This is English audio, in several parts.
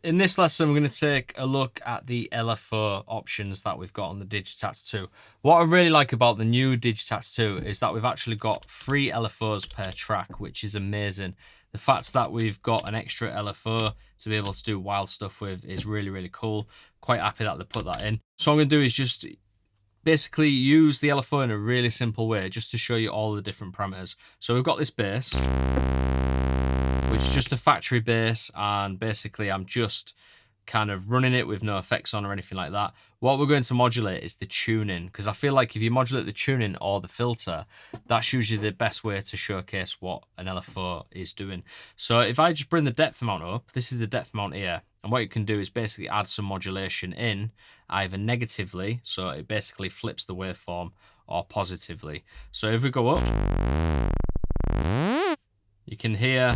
In this lesson, we're going to take a look at the LFO options that we've got on the Digitakt II. What I really like about the new Digitakt II is that we've actually got 3 LFOs per track, which is amazing. The fact that we've got an extra LFO to be able to do wild stuff with is really, really cool. Quite happy that they put that in. So what I'm going to do is just basically use the LFO in a really simple way just to show you all the different parameters. So we've got this bass, which is just a factory bass, and basically I'm just kind of running it with no effects on or anything like that. What we're going to modulate is the tuning, because I feel like if you modulate the tuning or the filter, that's usually the best way to showcase what an LFO is doing. So if I just bring the depth amount up, this is the depth amount here, and what you can do is basically add some modulation in, either negatively, so it basically flips the waveform, or positively. So if we go up, you can hear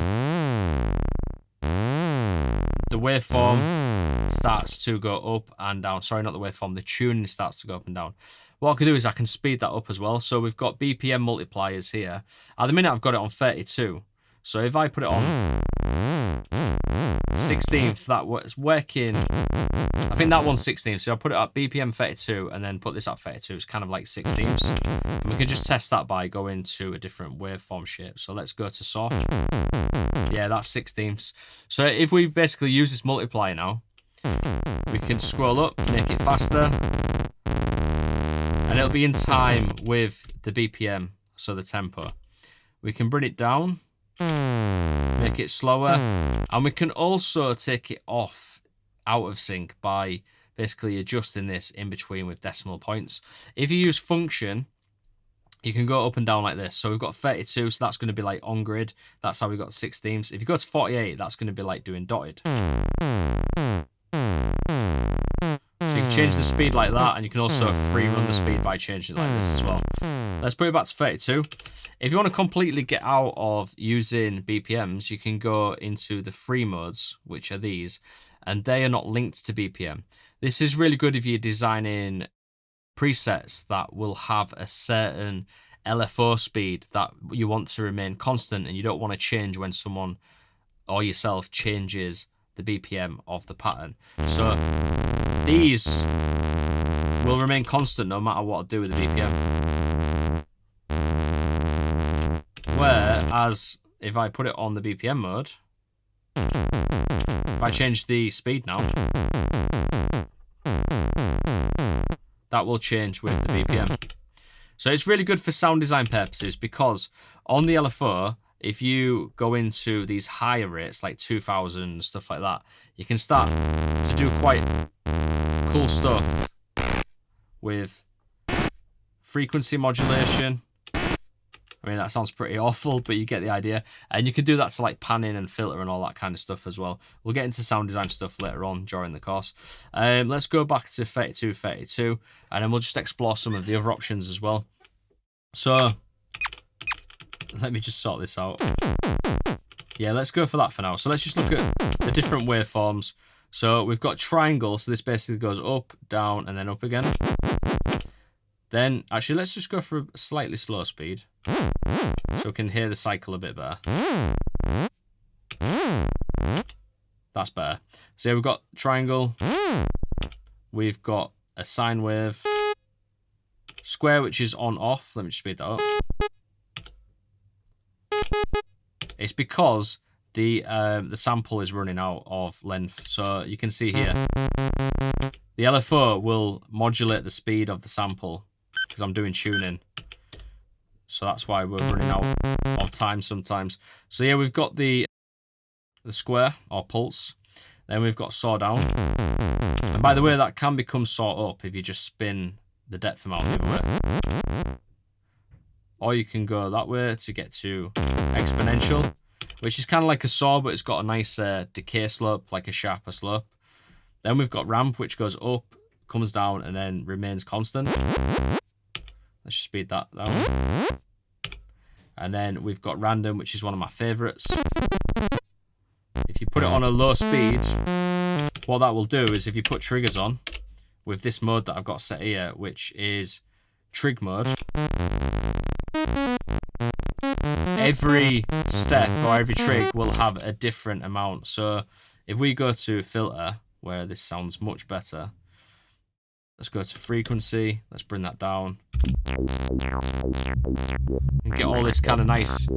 the waveform starts to go up and down. Sorry, not the waveform, the tuning starts to go up and down. What I can do is I can speed that up as well. So we've got BPM multipliers here. At the minute I've got it on 32. So if I put it on 16th, that was working. I think that one's 16th. So I'll put it at BPM 32 and then put this at 32. It's kind of like 16ths. And we can just test that by going to a different waveform shape. So let's go to soft. Yeah, that's 16ths. So if we basically use this multiplier now, we can scroll up, make it faster, and it'll be in time with the BPM, so the tempo. We can bring it down, make it slower, and we can also take it off out of sync by basically adjusting this in between with decimal points. If you use function, you can go up and down like this. So we've got 32, so that's going to be like on grid. That's how we got 16ths. If you go to 48, that's going to be like doing dotted. So you can change the speed like that, and you can also free run the speed by changing it like this as well. Let's put it back to 32. If you want to completely get out of using BPMs, you can go into the free modes, which are these, and they are not linked to BPM. This is really good if you're designing presets that will have a certain LFO speed that you want to remain constant, and you don't want to change when someone or yourself changes the BPM of the pattern. So these will remain constant no matter what I do with the BPM. Whereas if I put it on the BPM mode, if I change the speed now, that will change with the BPM. So it's really good for sound design purposes, because on the LFO, if you go into these higher rates like 2000, stuff like that, you can start to do quite cool stuff with frequency modulation. I mean, that sounds pretty awful, but you get the idea. And you can do that to like panning and filter and all that kind of stuff as well. We'll get into sound design stuff later on during the course. Let's go back to 32, and then we'll just explore some of the other options as well. So let me just sort this out. Yeah, let's go for that for now. So let's just look at the different waveforms. So we've got triangle, so this basically goes up, down, and then up again. Then, actually, let's just go for a slightly slow speed, so we can hear the cycle a bit better. That's better. So we've got triangle, we've got a sine wave, square, which is on off. Let me just speed that up. It's because the sample is running out of length. So you can see here, the LFO will modulate the speed of the sample because I'm doing tuning. So that's why we're running out of time sometimes. So yeah, we've got the square or pulse. Then we've got saw down. And by the way, that can become saw up if you just spin the depth amount the other way. Or you can go that way to get to exponential, which is kind of like a saw, but it's got a nice decay slope, like a sharper slope. Then we've got ramp, which goes up, comes down, and then remains constant. Let's just speed that down. And then we've got random, which is one of my favorites. If you put it on a low speed, what that will do is if you put triggers on with this mode that I've got set here, which is Trig mode, every step or every trig will have a different amount. So If we go to filter, where this sounds much better, let's go to frequency, let's bring that down. And get all this kind of nice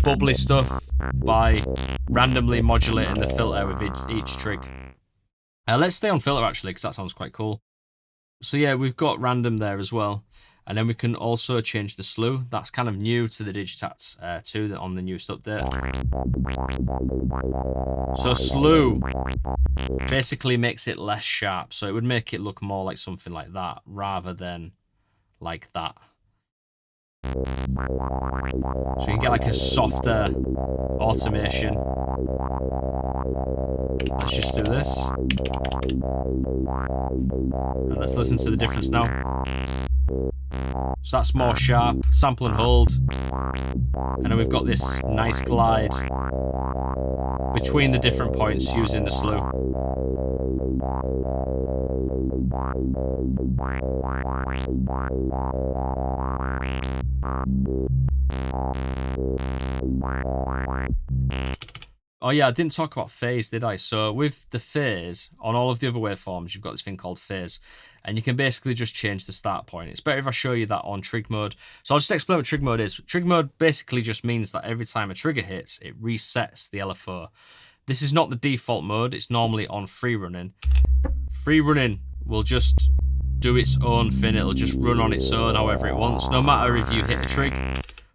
bubbly stuff by randomly modulating the filter with each trig. Let's stay on filter actually, because that sounds quite cool. So yeah, we've got random there as well. And then we can also change the slew. That's kind of new to the Digitakt II on the newest update. So slew basically makes it less sharp. So it would make it look more like something like that rather than like that. So you can get like a softer automation. Let's just do this. And let's listen to the difference now. So that's more sharp, sample and hold. And then we've got this nice glide between the different points using the slew. Oh yeah, I didn't talk about phase, did I? So with the phase, on all of the other waveforms, you've got this thing called phase. And you can basically just change the start point. It's better if I show you that on trig mode. So I'll just explain what trig mode is. Trig mode basically just means that every time a trigger hits, it resets the LFO. This is not the default mode. It's normally on free running. Free running will just do its own thing. It'll just run on its own however it wants, no matter if you hit a trig.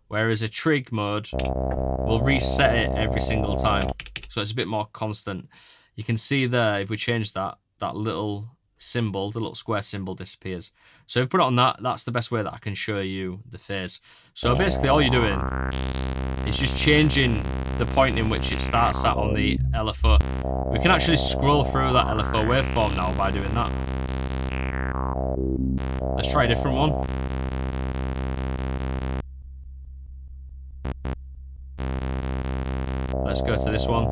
Whereas a trig mode will reset it every single time. So it's a bit more constant. You can see there, if we change that little symbol, the little square symbol disappears. So if we put it on that, that's the best way that I can show you the phase. So basically all you're doing is just changing the point in which it starts at on the LFO. We can actually scroll through that LFO waveform now by doing that. Let's try a different one. Let's go to this one.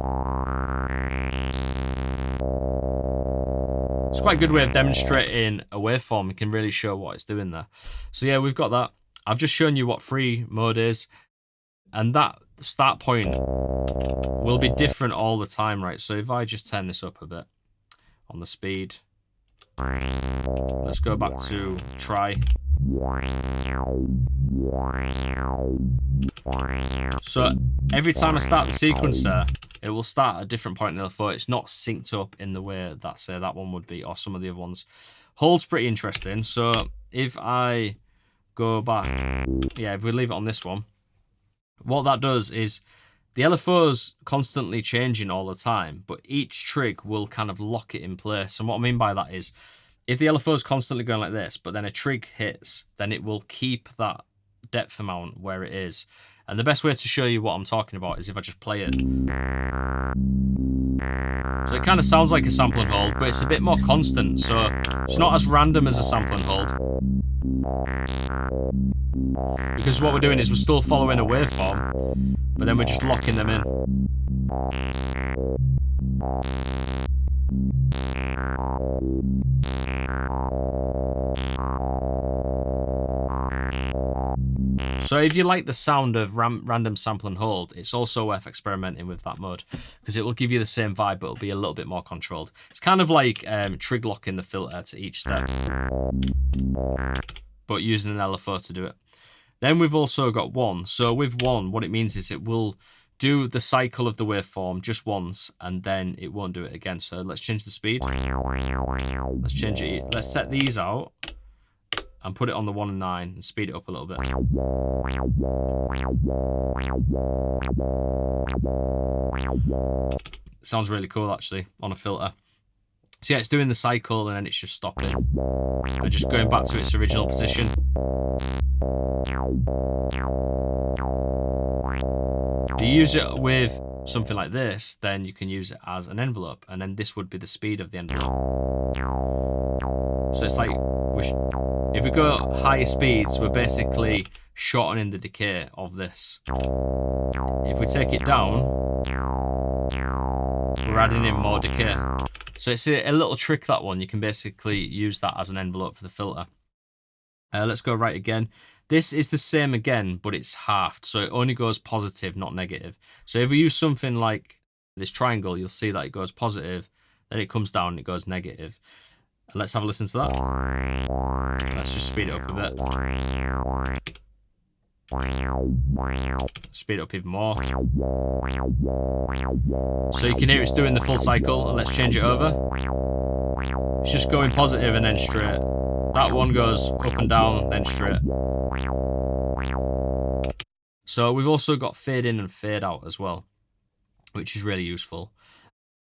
It's quite a good way of demonstrating a waveform. You can really show what it's doing there. So yeah, we've got that. I've just shown you what free mode is. And that start point will be different all the time, right? So if I just turn this up a bit on the speed. Let's go back to try. So every time I start the sequencer, it will start at a different point in the LFO. It's not synced up in the way that, say, that one would be, or some of the other ones. Hold's pretty interesting. So if I go back, yeah, if we leave it on this one, what that does is the LFO's constantly changing all the time, but each trig will kind of lock it in place. And what I mean by that is, if the LFO is constantly going like this, but then a trig hits, then it will keep that depth amount where it is. And the best way to show you what I'm talking about is if I just play it. So it kind of sounds like a sample and hold, but it's a bit more constant. So it's not as random as a sample and hold. Because what we're doing is we're still following a waveform, but then we're just locking them in. So if you like the sound of random sample and hold, it's also worth experimenting with that mode, because it will give you the same vibe, but it'll be a little bit more controlled. It's kind of like trig locking the filter to each step, but using an LFO to do it. Then we've also got one. So with one, what it means is it will do the cycle of the waveform just once, and then it won't do it again. So let's change the speed. Let's change it. Let's set these out and put it on the 1 and 9 and speed it up a little bit. Sounds really cool actually on a filter. So yeah, it's doing the cycle and then it's just stopping and just going back to its original position. If you use it with something like this, then you can use it as an envelope, and then this would be the speed of the envelope. So it's like, if we go higher speeds, we're basically shortening the decay of this. If we take it down, we're adding in more decay. So it's a little trick, that one. You can basically use that as an envelope for the filter. Let's go right again. This is the same again, but it's halved. So it only goes positive, not negative. So if we use something like this triangle, you'll see that it goes positive, then it comes down and it goes negative. And let's have a listen to that. Let's just speed it up a bit. Speed it up even more. So you can hear it's doing the full cycle. And let's change it over. It's just going positive and then straight. That one goes up and down, then straight. So we've also got fade in and fade out as well, which is really useful.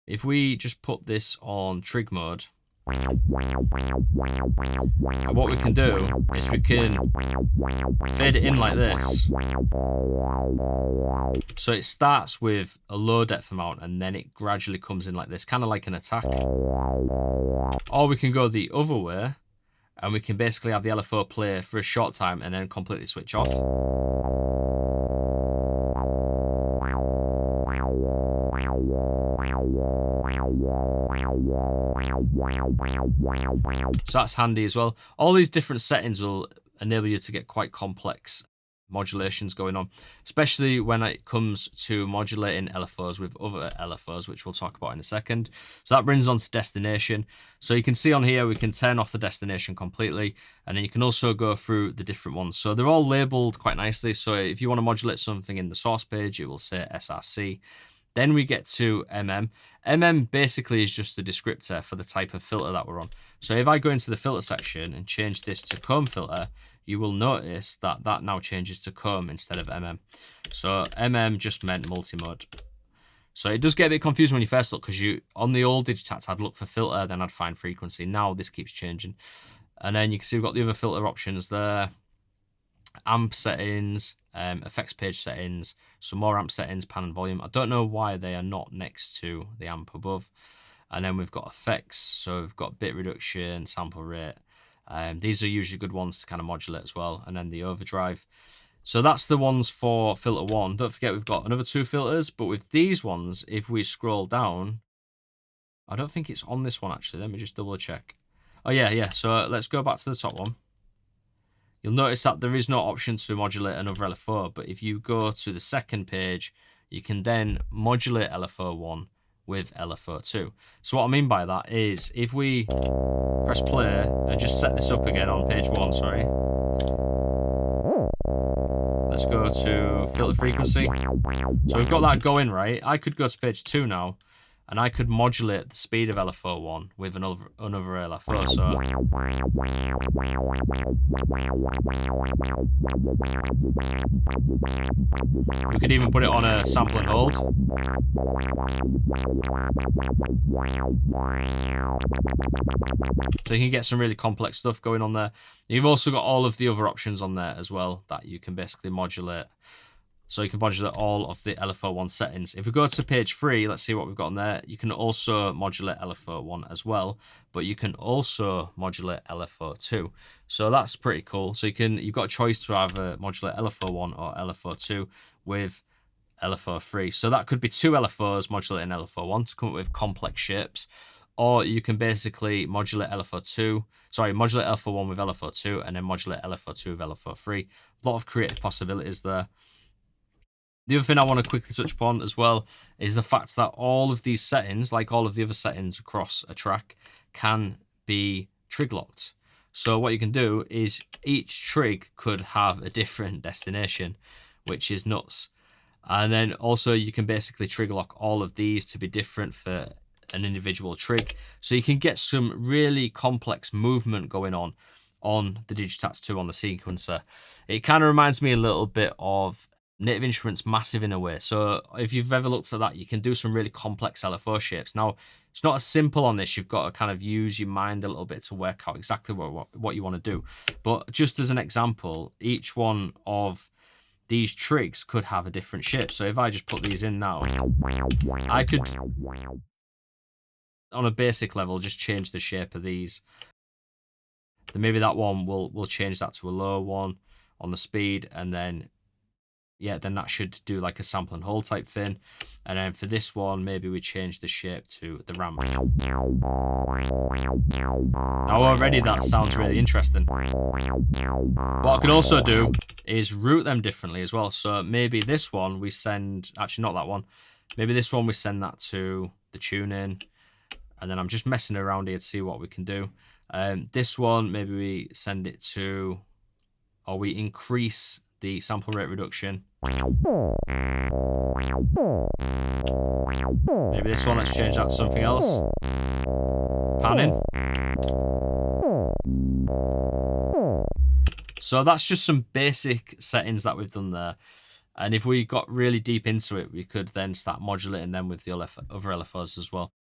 If we just put this on trig mode, what we can do is we can fade it in like this. So it starts with a low depth amount and then it gradually comes in like this, kind of like an attack. Or we can go the other way and we can basically have the LFO play for a short time and then completely switch off. So that's handy as well. All these different settings will enable you to get quite complex modulations going on, especially when it comes to modulating LFOs with other LFOs, which we'll talk about in a second. So that brings us on to destination. So you can see on here, we can turn off the destination completely, and then you can also go through the different ones. So they're all labeled quite nicely. So if you want to modulate something in the source page, it will say SRC. Then we get to MM. MM basically is just the descriptor for the type of filter that we're on. So if I go into the filter section and change this to comb filter, you will notice that that now changes to comb instead of MM. So MM just meant multi-mode. So it does get a bit confusing when you first look, because you on the old Digitakt, I'd look for filter, then I'd find frequency. Now this keeps changing. And then you can see we've got the other filter options there. Amp settings, effects page settings, some more amp settings, pan and volume. I don't know why they are not next to the amp above. And then we've got effects, so we've got bit reduction, sample rate. These are usually good ones to kind of modulate as well. And then the overdrive. So that's the ones for filter 1. Don't forget we've got another 2 filters, but with these ones, if we scroll down, I don't think it's on this one actually. Let me just double check. Oh yeah. So let's go back to the top one. You'll notice that there is no option to modulate another LFO, but if you go to the second page, you can then modulate LFO 1 with LFO 2. So what I mean by that is if we press play and just set this up again on page 1, sorry. Let's go to filter frequency. So we've got that going, right? I could go to page 2 now, and I could modulate the speed of LFO 1 with another LFO. So we could even put it on a sample and hold. So you can get some really complex stuff going on there. You've also got all of the other options on there as well that you can basically modulate. So you can modulate all of the LFO 1 settings. If we go to page 3, let's see what we've got on there. You can also modulate LFO 1 as well, but you can also modulate LFO 2. So that's pretty cool. So you've got a choice to either modulate LFO 1 or LFO 2 with LFO 3. So that could be 2 LFOs modulating LFO 1 to come up with complex shapes. Or you can basically modulate LFO 1 with LFO 2 and then modulate LFO 2 with LFO 3. A lot of creative possibilities there. The other thing I want to quickly touch upon as well is the fact that all of these settings, like all of the other settings across a track, can be trig locked. So what you can do is each trig could have a different destination, which is nuts. And then also you can basically trig lock all of these to be different for an individual trig. So you can get some really complex movement going on the Digitakt II on the sequencer. It kind of reminds me a little bit of Native Instruments Massive in a way. So if you've ever looked at that, you can do some really complex LFO shapes. Now, it's not as simple on this. You've got to kind of use your mind a little bit to work out exactly what you want to do. But just as an example, each one of these trigs could have a different shape. So if I just put these in now, I could, on a basic level, just change the shape of these. Then maybe that one will change that to a low one on the speed, and then then that should do like a sample and hold type thing. And then for this one, maybe we change the shape to the ramp. Now already that sounds really interesting. What I can also do is route them differently as well. So maybe this one we send, actually not that one, Maybe this one we send that to the tuning, and then I'm just messing around here to see what we can do. This one, maybe we send it to, or we increase the sample rate reduction. Maybe this one, let's change that to something else. Panning. So that's just some basic settings that we've done there. And if we got really deep into it, we could then start modulating them with the other LFOs as well.